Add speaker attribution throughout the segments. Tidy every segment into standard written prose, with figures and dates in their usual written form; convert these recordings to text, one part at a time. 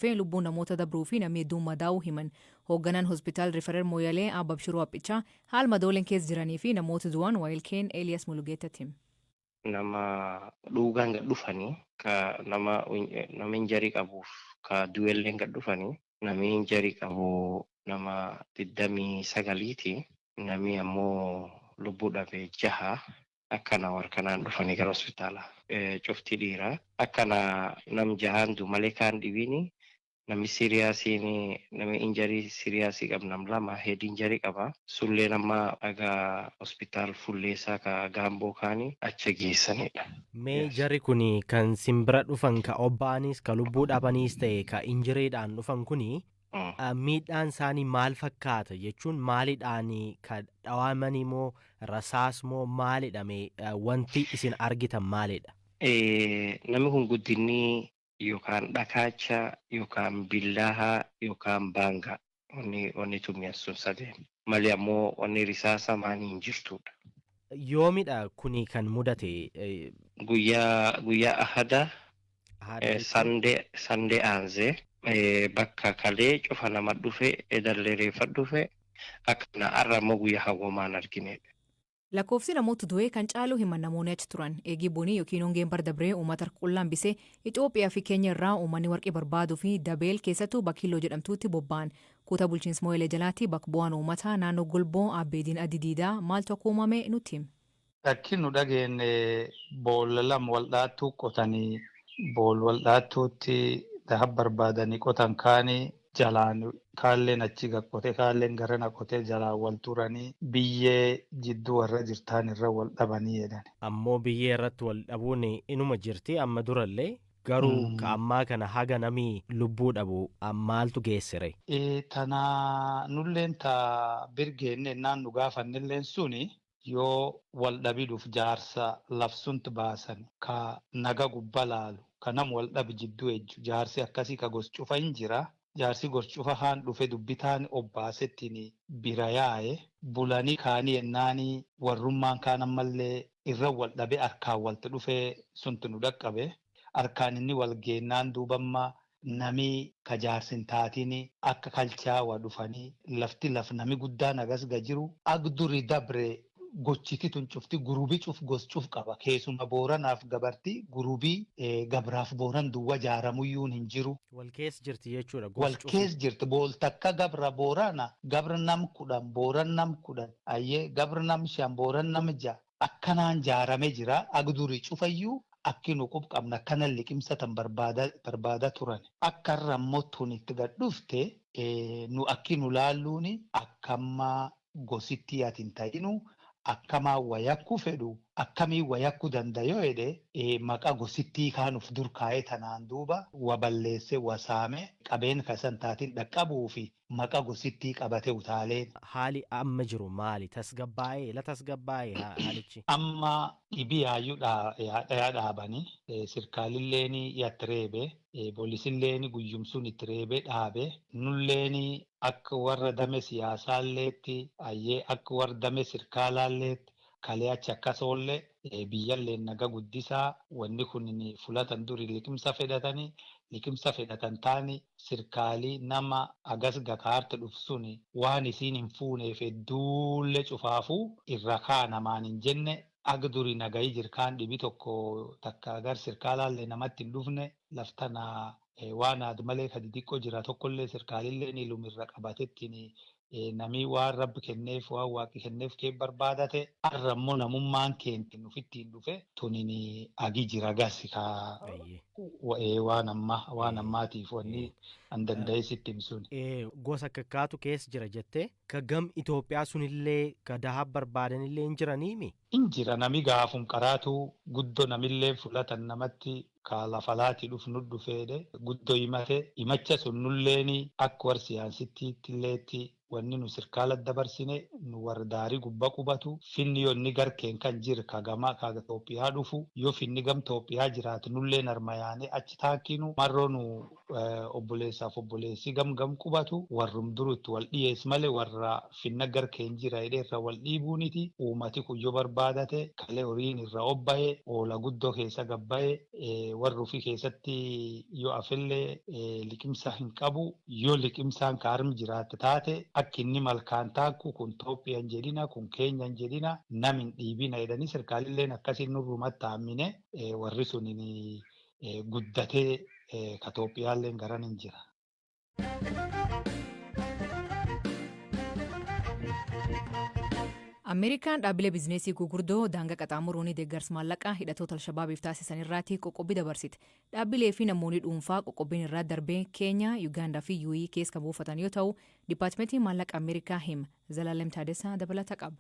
Speaker 1: Feen lubbuun namoota dabruu fi namni hedduun madaa'uu himan. Hoogganaan hospitaal Rifereer Mooyalee Abba Bishiruu Haphichaa haala madooleen keessa jiranii fi namoota du'an waayilkeen Eeliyaas Mulugeettatti hima.
Speaker 2: Nama dhuugaan gad dhufanii ka nama injarii qabuuf ka du'elleen gad dhufanii namni injarii qabu nama 29ti namni ammoo lubbuu dhabe 6 akkana warkanaan dhufanii gara hospitaala cufti dhiiraa akkana nam 6 malee kaan dhibiini namni siriyaasiin namni injarii siriyaasii qabu nam 2 heed injarii qaba sullee nama dhagaa hospitaal fulleessaa ka gaamboo kaanii achi geessanidha.
Speaker 3: Mee jarri kun kan simbira dhufan ka obbaanis ka lubbuu dhabaniis ta'e ka injiriidhaan dhufan kuni miidhaan isaanii maal fakkaata jechuun maalidhaan ka dhawaamanii moo rasaas moo maalidha wanti isin argitan maalidha?
Speaker 2: Namni kun guddinni yookaan dhakaacha yookaan billaahaa yookaan baangaa wanni tummiyaasuun sadeen malee ammoo wanni risaasa maanii hin jirtudha.
Speaker 3: Yoomidha kuni kan mudate?
Speaker 2: Guyyaa ahada sandee aanzee bakka kalee cufa nama dhufe edallee reeffa dhufe akkana har'a ammoo guyyaa hawwamaan arginedha.
Speaker 1: Lakkoofsi namoota du'ee kan caaluu himan namoonni achi turan eegii bonii yookiin hongeen bardabree uummata qullaan bisee Itoophiyaa fi Keenya irraa uummanni warqee barbaaduu fi dabeel keessattuu Bakiiloo jedhamtuutti bobba'an kuutaa bulchiinsa Mooyalee jalaatti bakka bu'aan uummataa naannoo Golboo Abbeediin Adidiidaa maaltu akka uumame nutti hima.
Speaker 4: Akki nu dhageenye boolla lama waldhaattuu qotanii bool waldhaattuutti daha barbaadanii qotan kaanii jalaan kaalleen achi gaqqote kaalleen gara naqotee jalaan wal turanii biyyee jidduu warra jirtaan irra wal dhabanii jedhan.
Speaker 3: Ammoo biyyee irratti wal dhabuun inuma jirti amma durallee garuu ka ammaa kana haga namii lubbuu dhabu maaltu geessire?
Speaker 4: Tana nulleen ta birgeenne naan nu gaafannilleen suni yoo wal dhabiidhuuf jaarsa labsunti baasan ka naga gubba laalu ka nam wal dhabi jidduu ejju jaarsi akkasii ka gos cufa hin jira. Jaarsi gos cufa haan dhufe dubbitaan obbaasettiin bira yaa'e bulanii kaanii yennaanii warrummaan kaan ammallee irra wal dhabe harkaan walti dhufe sunti nu dhaqqabe harkaan inni wal geennaan duubamma namii ka jaarsin taatiin akka kalchaawaa dhufanii lafti laf nami guddaan agasga jiru agduri dabre gochiti tun cufti gurubii cuf gos cuf qaba keessuma booranaaf gabartii gurubii gabraaf booran duwwa jaaramuyyuun hin jiru.
Speaker 3: Wal keessa jirti jechuudha.
Speaker 4: Wal keessa jirti bool takka gabra boorana gabra nam 10 booran nam 10 ayyee gabra nam 5 booran nam 6 akkanaan jaaramee jira agdurii cufayyuu akki nu qabna akkanan liqimsatan barbaada turan. Akka rammoo tun itti gad dhufte nu akki nu laalluuni akkammaa gositti atin ta'inu. Akkamaa wayakkuu fedhu akkamii wayakkuu danda'oo jedhee maqaa gosittii kaanuuf dur kaa'ee tanaan duuba waballeesse wasaame qabeen kasan taatiin dhaqqabuu fi maqaa gosittii qabate utaaleen.
Speaker 3: Haali amma jiru maali? Tasgabbaa'ee la tasgabbaa'ee haalichi?
Speaker 4: Amma dhibiyaayyuu dhaabanii sirkaalilleen itti reebe poolisilleen guyyumsuun itti reebe dhaabe nulleen akka warra dame siyaasaalleetti ayyee akka warra dame sirkaalaalleetti kalee achi akkasoollee biyyallee naga guddisaa wanni kun fulatan duri liqimsa fedhatan taani sirkaalii nama agas gakaarte dhufsun waan isiin hin fuuneef hedduullee cufaafuu irra kaanamaan hin jenne aga duri nagayii jirkaan dhibi tokko takka agar sirkaalaallee namatti hin dhufne laftana waan aad malee ka xixiqqoo jira tokkollee sirkaalillee ni lumirra qabatettiin namii waan rabbi kenneef waan waaqi kenneef kee barbaadate arrammoo namummaan keenti nufittiin dhufe tunin agi jira gasi ka waan ammaatiif wanni an danda'e sitti himsuun.
Speaker 3: Gosa kakkaatu keessa jira jettee ka gam Itoophiyaa sunillee ka daha barbaadanillee hin jiraniimi?
Speaker 4: In jira nami gaafum qaraatu guddoo namillee fudhatan namatti ka lafalaati dhufnu dhufeedhe guddoo himate himacha sun nulleeni akka war siyaasittiilleetti wanni nu sirkaala dabarsine nu warra daarii gubbaa qubatu finni yoo inni garkeen kan jiru kagamaa kaga Itoophiyaa dhufu yoo finni gam Itoophiyaa jiraatu nullee narmayaanee achi taakkinu marroo nu obboleessaaf obboleessi gam qubatu warrum durutti wal dhiyeessu malee warra finna garkeen jira irra wal dhiibuuniti uummati kuyyoo barbaadate kalee horiin irra obba'e oola guddoo keessa gabba'e warri ofii keessatti yoo afillee liqimsa hin qabu yoo liqimsaan kaarmi jiraate taate akka inni malkaan taakku kun Itoophiyaan jedhina kun Keenyaan jedhina nam hin dhiibina jedhanii sirkaalilleen akkasiin nurrumatti haamine warri sun guddatee ka Itoophiyaalleen garan hin jira.
Speaker 1: Ameerikaan dhaabbilee bizineesii gurguddoo daangaa qaxxaamuruun deeggarsa maallaqaa hidhattoota Alshabaabiif taasisan irratti qoqqobbii dabarsite. Dhaabbilee fi namoonni dhuunfaa qoqqobbiin irraa darbee Keeniyaa, Yuugaandaa fi UAE keessa buufatan yoo ta'u, Dipaartimentiin maallaqa Ameerikaa hima. Zalaalem Taadesaa dabalata qaba.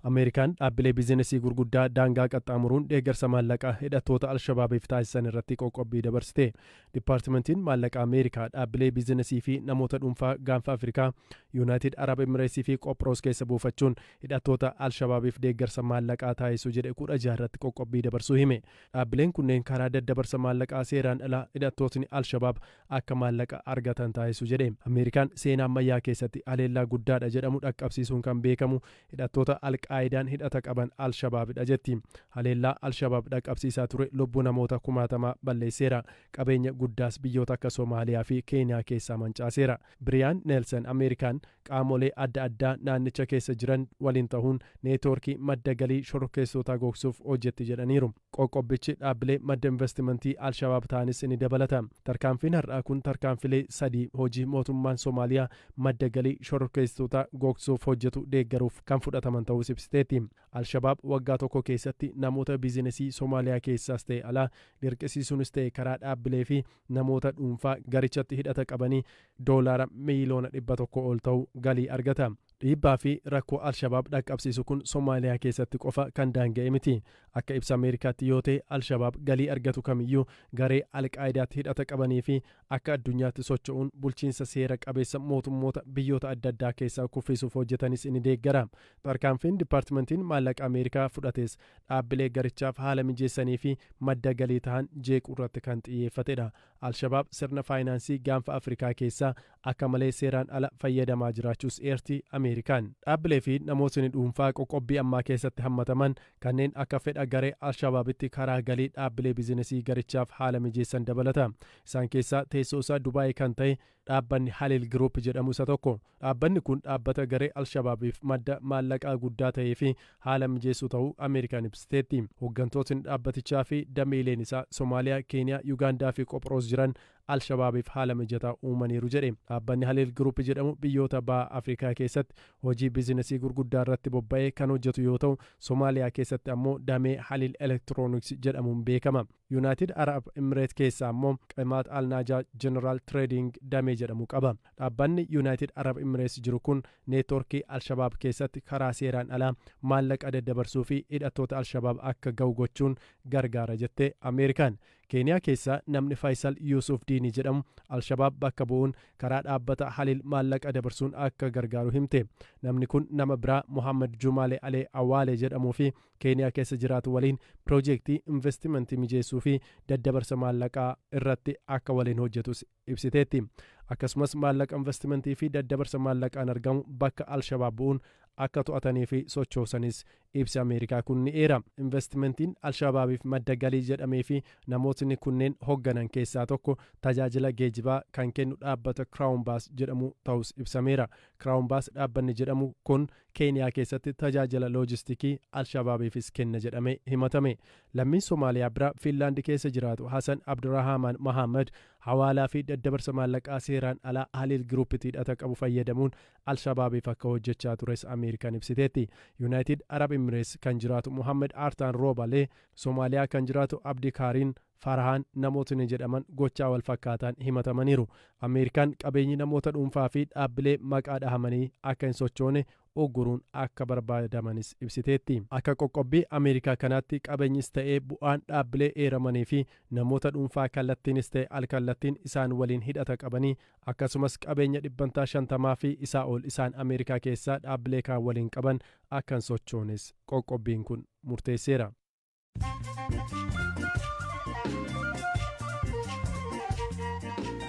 Speaker 5: Ameerikaan dhaabbilee bizineesii gurguddaa daangaa qaxxaamuruun deeggarsa maallaqaa hidhattoota Alshabaabiif taasisan irratti qoqqobbii dabarsite. Dipaartimentiin maallaqa Ameerikaa dhaabbilee bizineesii fi namoota dhuunfaa gaanfa Afrikaa, Yuunaayitid Arab Emireetsii fi Qophroos keessa buufachuun hidhattoota Alshabaabiif deeggarsa maallaqaa taasisuu jedhe 16 irratti qoqqobbii dabarsuu hime. Dhaabbileen kunneen karaa daddabarsa maallaqaa seeraan ala hidhattootni Alshabaab akka maallaqa argatan taasisuu jedhe. Ameerikaan seenaa ammayyaa keessatti haleellaa guddaadha jedhamu dhaqqabsiisuun kan beekamu hidhattoota Alqaayidaan hidhata qaban Alshabaabidha jetti. Haleellaa Alshabaab dhaqqabsiisaa ture lubbuu namoota 60 balleesseera. Qabeenya guddaas biyyoota akka Soomaaliyaa fi Keeniyaa keessaa mancaaseera. Biriyaan Neelsan Ameerikaan qaamolee adda addaa naannicha keessa jiran waliin ta'uun neetwoorkii madda galii shororkeessootaa gogsuuf hojjetti jedhaniiru. Qoqqobbichi dhaabbilee madda investimentii Alshabaab ta'anis ni dabalata. Tarkaanfiin har'aa kun tarkaanfilee 3 hojii mootummaan Soomaaliyaa madda galii shororkeessootaa gogsuuf hojjetu deeggaruuf kan fudhataman ta'us ibsiteetti. Alshabaab waggaa tokko keessatti namoota bizinesii Soomaaliyaa keessaas ta'e alaa dirqisiisuunis ta'e karaa dhaabbilee fi namoota dhuunfaa garichatti hidhata qabanii doolaara miliyoona 100 ol ta'u galii argata. Dhiibbaa fi rakkoo Alshabaab dhaqqabsiisu kun Soomaaliyaa keessatti qofa kan daanga'e miti. Akka ibsa Ameerikaatti yoo ta'e Alshabaab galii argatu kamiyyuu garee Alqaayidaatti hidhata qabanii fi akka addunyaatti socho'uun bulchiinsa seera qabeessa mootummoota biyyoota adda addaa keessaa kuffisuuf hojjetanis ni deeggara. Tarkaanfiin Dipaartimentiin maallaqa Ameerikaa fudhates dhaabbilee garichaaf haala mijeessanii fi madda galii ta'an jeequu irratti kan xiyyeeffatedha. Alshabaab sirna faayinaansii gaanfa Afrikaa keessaa akka malee seeraan ala fayyadamaa jiraachuus eerti Ameerikaan. Dhaabbilee fi namootni dhuunfaa qoqqobbii ammaa keessatti hammataman kanneen akka fedha garee Alshabaabitti karaa galii dhaabbilee bizinesii garichaaf haala mijeessan dabalata. Isaan keessaa teessoo isaa Dubaayii kan ta'e dhaabbanni Halil Group jedhamu isa tokko. Dhaabbanni kun dhaabbata garee Alshabaabiif madda maallaqaa guddaa ta'ee fi haala mijeessu ta'uu Ameerikaan ibsiteetti. Hooggantootni dhaabbatichaa fi dameeleen isaa Soomaaliyaa, Keeniyaa, Yuugaandaa fi Qophroos jiran Alshabaabiif haala mijataa uumaniiru jedhe. Dhaabbanni Halil Group jedhamu biyyoota baha Afrikaa keessatti hojii bizinesii gurguddaa irratti bobba'ee kan hojjetu yoo ta'u, Soomaaliyaa keessatti ammoo damee Halil Electronics jedhamuun beekama. Yuunaayitid Arab Emireet keessaa ammoo Qimaat Alnaajaa General Trading damee jedhamu qaba. Dhaabbanni Yuunaayitid Arab Emireets jiru kun neetwoorkii Alshabaab keessatti karaa seeraan alaa maallaqa daddabarsuu fi hidhattoota Alshabaab akka ga'u gochuun gargaara jette Ameerikaan. Keeniyaa keessaa namni Faayisal Yuusuf Diinii jedhamu Alshabaab bakka bu'uun karaa dhaabbata Halil maallaqa dabarsuun akka gargaaru himte. Namni kun nama biraa Muhammad Jumaale Alee Awaalee jedhamuu fi Keeniyaa keessa jiraatu waliin piroojeektii investimentii mijeessuu fi daddabarsa maallaqaa irratti akka waliin hojjetus ibsiteetti. Akkasumas maallaqa investimentii fi daddabarsa maallaqaan argamu bakka Alshabaab bu'uun akka to'atanii fi sochoosanis ibsi Ameerikaa kun ni eera. Investimentiin Alshabaabiif madda galii jedhamee fi namootni kunneen hoogganan keessaa tokko tajaajila geejibaa kan kennu dhaabbata Crown Bus jedhamu ta'us ibsameera. Crown Bus dhaabbanni jedhamu kun Keeniyaa keessatti tajaajila loojistikii Alshabaabiifis kenna jedhamee himatame. Lammiin Soomaaliyaa bira Fiinlaandi keessa jiraatu Hasan Abdurrahman Mahammad hawaalaa fi daddabarsa maallaqaa seeraan alaa Halil Groupitti hidhata qabu fayyadamuun Alshabaabiif akka hojjechaa tures Ameerikaan ibsiteetti. Yuunaayitid Arab Emireets kan jiraatu Muhammad Artaan Roobalee, Soomaaliyaa kan jiraatu Abdi Kaariin Farahaan namootni jedhaman gochaa wal fakkaataan himatamaniiru. Ameerikaan qabeenyi namoota dhuunfaa fi dhaabbilee maqaa dhahamanii akka hin sochoone ogguruun akka barbaadamanis ibsiteetti. Akka qoqqobbii Ameerikaa kanaatti qabeenyis ta'ee bu'aan dhaabbilee eeramanii fi namoota dhuunfaa kallattiinis ta'e alkallattiin isaan waliin hidhata qabanii akkasumas qabeenya 50% fi isaa ol isaan Ameerikaa keessaa dhaabbilee kaan waliin qaban akka hin sochoones qoqqobbiin kun murteesseera.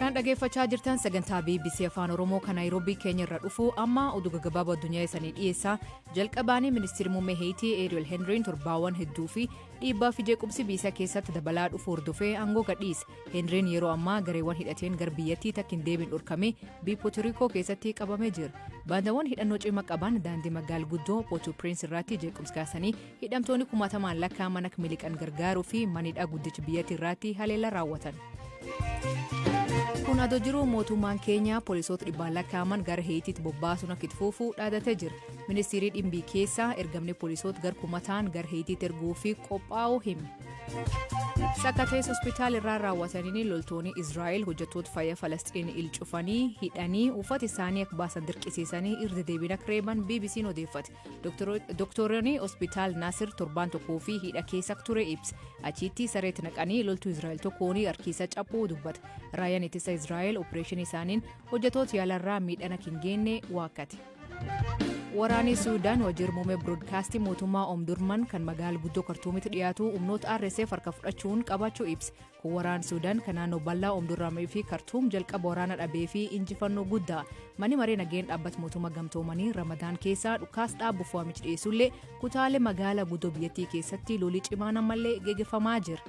Speaker 1: Kan dhageeffachaa jirtan sagantaa BBC Afaan Oromoo kan Naayiroobii keenya irraa dhufu amma oduu gaggabaaboo addunyaa isanii dhiyeessaa. Jalqabaanii ministeerri muummee Heeyitii Eeriyool Henriin torbaawwan hedduu fi dhiibbaa fi jeequmsi biyya keessatti dabalaa dhufu hordofee aangoo gadhiise. Henriin yeroo ammaa gareewwan hidhateen gara biyyattii takka hin deebiin dhorkamee Puuterikoo keessatti qabamee jira. Baandaawwan hidhannoo cimaa qaban daandii magaalaa guddoo Pootu Piriins irratti jeequmsa kaasanii hidhamtoonni kumaatamaan lakkaa'aman akka miliqan gargaaruu fi manidhaa guddicha biyyattii irratti haleellaa raawwatan. Kun adoo jiru mootummaan keenya poolisoota dhibbaan lakkaa'aman gara Heeyitiitti bobbaasuun akka itti fufu dhaadatee jira. Ministeerri dhimbii keessaa ergamni poolisoota gara kumataan gara Heeyitiitti erguu fi qophaa'uu hime. Sakkatees hospitaala irraa raawwataniin loltoonni Israa'el hojjettoota fayyaa Falasxiin ilcufanii hidhanii uffata isaanii akka baasan dirqisiisanii irra deebiin akka reeban BBC'n odeeffate. Doktoroonni hospitaal Naasir torbaan tokkoo fi hidha keessa ture ibsa. Achitti sareetti naqanii loltuu Israa'el tokkoon harkiisa cabuu dubbata. Raayyaan ittisa Israa'el opereeshinii isaaniin hojjettoota yaalarraa miidhana hin geenne waakkate. Waraanni Suudaan wajjir muummee biroodkaastii mootummaa Omdurman kan magaalaa guddoo Kartuumitti dhiyaatu humnoota RSF harka fudhachuun qabaachuu ibsa. Kun waraana Suudaan kan naannoo bal'aa Omdurman fi Kartuum jalqaba waraana dhabee fi injifannoo guddaa. Manni maree nageen dhaabbata mootummaa gamtoomanii Ramadaan keessaa dhukaasa dhaabuuf waamicha dhiyeessullee kutaalee magaalaa guddoo biyyattii keessatti lolii cimaan ammallee gaggeeffamaa jira.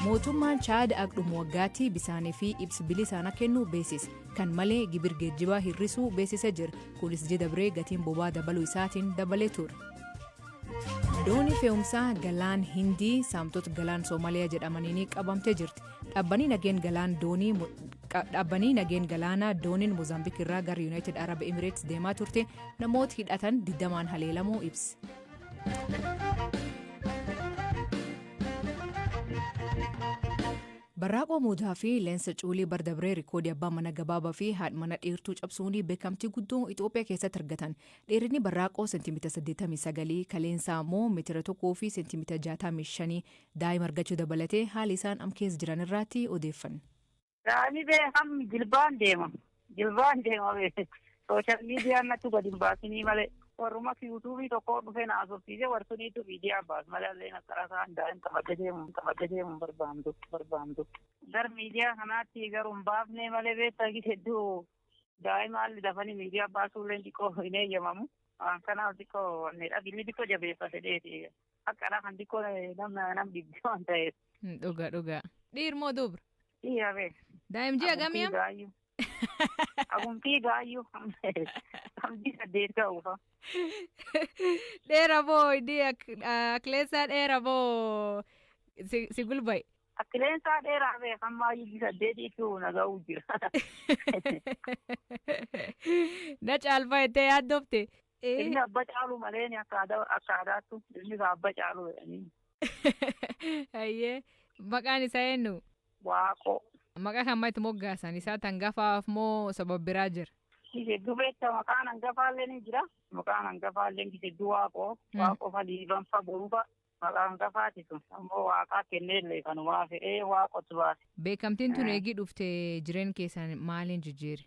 Speaker 1: Mootummaan Chaad dhuma waggaatti bisaanii fi ibsa bilisaana kennuu beeksise. Kan malee gibir geejjibaa hir'isuu beeksisee jira. Kunis dabree gatiin boba'aa dabaluu isaatiin dabalee ture. Doonii fe'umsaa galaan Hindii saamtota galaan Soomaaliyaa jedhamaniin qabamtee jirti. Dhaabbanni nageen galaanaa dooniin Moozaambiik irraa gara Yuunaayitid Arab Emirates deemaa turte namoota hidhatan 20 haleelamuu ibsa. Barraaqoo Muudaa fi Leensa Cuulii Bardabree rikoodii abbaa mana gabaabaa fi haadha mana dheertuu cabsuun beekamtii guddoo Itoophiyaa keessatti argatan. Dheerinni barraaqoo seentimeetira 89, kaleensaa immoo meetira 1 fi seentimeetira 65 daa'ima argachuu dabalatee haala isaan amkeessa jiran irratti odeeffanne.
Speaker 6: Daa'imni beekam jilbaan deema sooshaal miidiyaan natti gadi hin baasinii malee. Warruma yuutuubii tokko dhufee na asoofsiisee warsuniitu viidiyoo baas malee akka isaan daa'im qabadde deemu barbaamtu. Gar miidiyaa kanaatti garuu hin baafnee malee beektaa hedduu daa'ima haalli dafanii miidiyaa baasuullee xiqqoo hin eeyyamamu. Kanaaf xiqqoo wanneedha gilli xiqqoo jabeeffate dheeti. Akkana kan xiqqoo nam dhibbi waan ta'eef.
Speaker 1: Dhugaa. Dhiir moo dubra?
Speaker 6: Dhiira bee.
Speaker 1: Daa'im ji'a gamii?
Speaker 6: Aguntii gaayyuu hamdi 8 ga'uufa.
Speaker 1: Dheera boo Akileensaa dheera boo si gulbaye.
Speaker 6: Akileensaa dheeraa beekamaa hamdi 8 naga'uu jira.
Speaker 1: Na caalfaa itti yaaddofte.
Speaker 6: Inni abba caalu malee akka aadaattu inni abba caalu jedhanii.
Speaker 1: Ayyee maqaan isaa eenyu?
Speaker 6: Waaqoo.
Speaker 1: Maqaa kan maatti moggaasan isaa hangafaaf moo sababa biraa jira?
Speaker 6: Hedduu beektaa maqaan hangafaallee ni jira. Maqaan hangafaallee hedduu waaqoo faliifan boruufa maqaan hangafaati sun ammoo waaqaa kenneellee kanumaa fe'ee waaqotu baase.
Speaker 1: Beekamtiin tun eegii dhufte jireenya keessan maaliin jijjiire?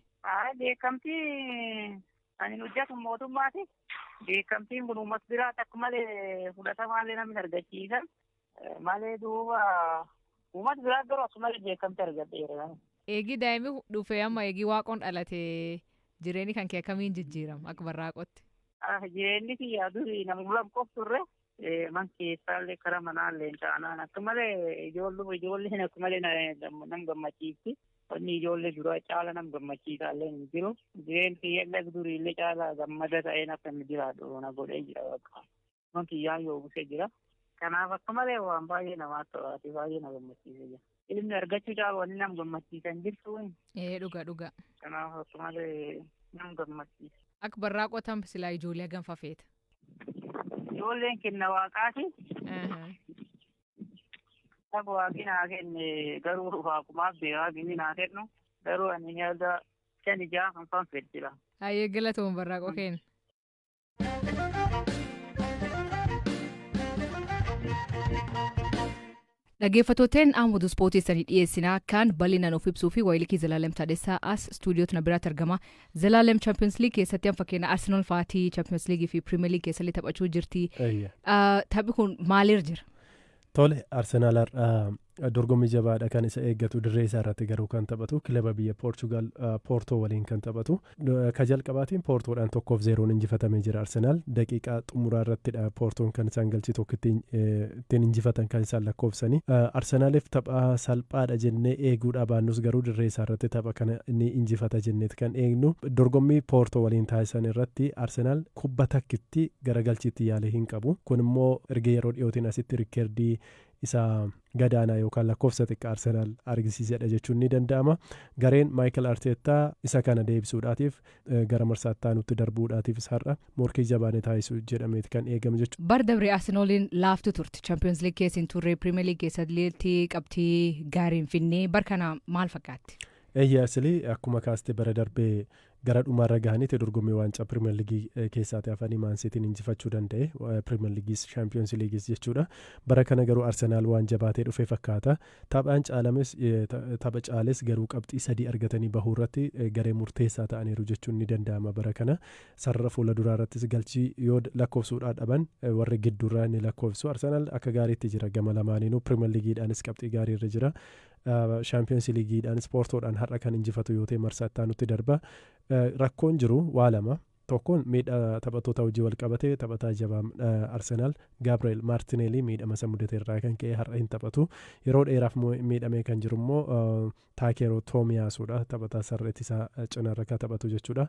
Speaker 6: Beekamtii ani hojjetu mootummaati. Beekamtiin kun uummata biraa takka malee fudhatamaallee namni argachiisan malee duuba. Uummata biraa garuu akkasumas beekamtii argateera.
Speaker 1: Eegii daa'imni dhufee amma eegii waaqoon dhalatee jireenyi kan kee akkamiin jijjiirama akka barraaqotti?
Speaker 6: Jireenyi kiyyaa durii nama lamqoof turre man keessaallee karaa manaallee taanaan akka malee ijoolleen akka malee nam gammachiifti. Wanni ijoollee dura caala nam gammachiisaallee hin jiru. Jireenyi kiyyaa duriillee caala gammada ta'een akka inni jiraatu na godhee jira bakka. Man kiyyaa yoo busee jira. Kanaaf akka malee waan baay'ee namaatti to'ate baay'ee na gammachiisee jira. Ilmi argachuu caalu wanni nam gammachiisan jirtu.
Speaker 1: Dhuga.
Speaker 6: Kanaaf akka malee nam gammachiisa.
Speaker 1: Akka barraaqotan silaa ijoollee ganfa feeta.
Speaker 6: Ijoolleen kenna waaqaati. Dhabu waaqni naa kenne garuu waaqumaaf bee waaqni naa kennu garuu ani nyaata shan ijaa kan fedhila.
Speaker 1: Hayyee galatoon barraaqoo keenya. Dhaggeeffattootaan Ahmad Ispoortii sanii dhiyeessinaa kan bal'inaan of ibsuu fi Waayilikii Zalaalem Taadessaa as istuudiyoo na biraatti argama. Zalaalem Champions League keessatti fakkeenya Arsenal fa'aatii Champions League fi Premier League keessatti taphachuu jirti. Taphni kun maaliir jira?
Speaker 5: Tole Arsenaal dorgommii jabaadha kan isa eeggatu dirree isaa irratti garuu kan taphatu kilaba biyya Poorchugaal Poortoo waliin kan taphatu ka jalqabaatiin Poortoodhaan 1-0 injifatamee jira Arsenaal daqiiqaa xumuraa irrattidha Poortoon kan isaan galchi tokko ittiin injifatan kan isaan lakkoofsanii Arsenaaliif tapha salphaadha jennee eeguudha baannus garuu dirree isaa irratti tapha kana inni injifata jenneet kan eegnu dorgommii Poortoo waliin taasisan irratti Arsenaal kubba takkitti garagalchiitti yaale hin qabu kun immoo erga yeroo dhiyootiin asitti rikkeerdii isa gadaanaa yookaan lakkoofsa xiqqaa Arsenaal argisiisedha jechuun ni danda'ama. Gareen Maayikel Arteetaa isa kana deebisuudhaatiif gara marsaattaa nutti darbuudhaatiif isaarra morkii jabaanee taasisuu jedhameeti kan eegamu jechuudha.
Speaker 1: Bara dabree Arsenaaliin laaftu turte Champions League keessin turre Premier League keessatti qabxii gaariin finnee bara kana maal fakkaatti?
Speaker 5: Asli akkuma kaaste bara darbee gara dhumaarra gahaniiti dorgommii waancaa Premier League keessaatti hafanii maansiitiin injifachuu danda'e Premier League Champions League jechuudha. Bara kana garuu Arsenaal waan jabaatee dhufee fakkaata. Taphaan caalames tapha caales garuu qabxii 3 argatanii bahuu irratti garee murteessaa ta'aniiru jechuun ni danda'ama bara kana. Sarara fuula duraa irrattis galchii yoo lakkoofsuudhaan dhaban warri gidduurraa ni lakkoofsu. Arsenaal akka gaariitti jira gama lamaaniinuu Premier Leagueedhaanis qabxii gaarii irra jira. Champions Leagueedhaanis Poortoodhaan har'a kan injifatu yoo ta'e marsaattaa nutti darba. Rakkoon jiru waa lama tokkoon miidhaa taphattoota hojii wal qabatee taphataa jabaa Arsenaal Gabriel Martinelli miidhama isa mudate irraa kan ka'e har'a hin taphatu yeroo dheeraaf miidhamee kan jiru immoo Taakero Toomiyaasuudha taphataa sarreetti isaa cinarra kan taphatu jechuudha.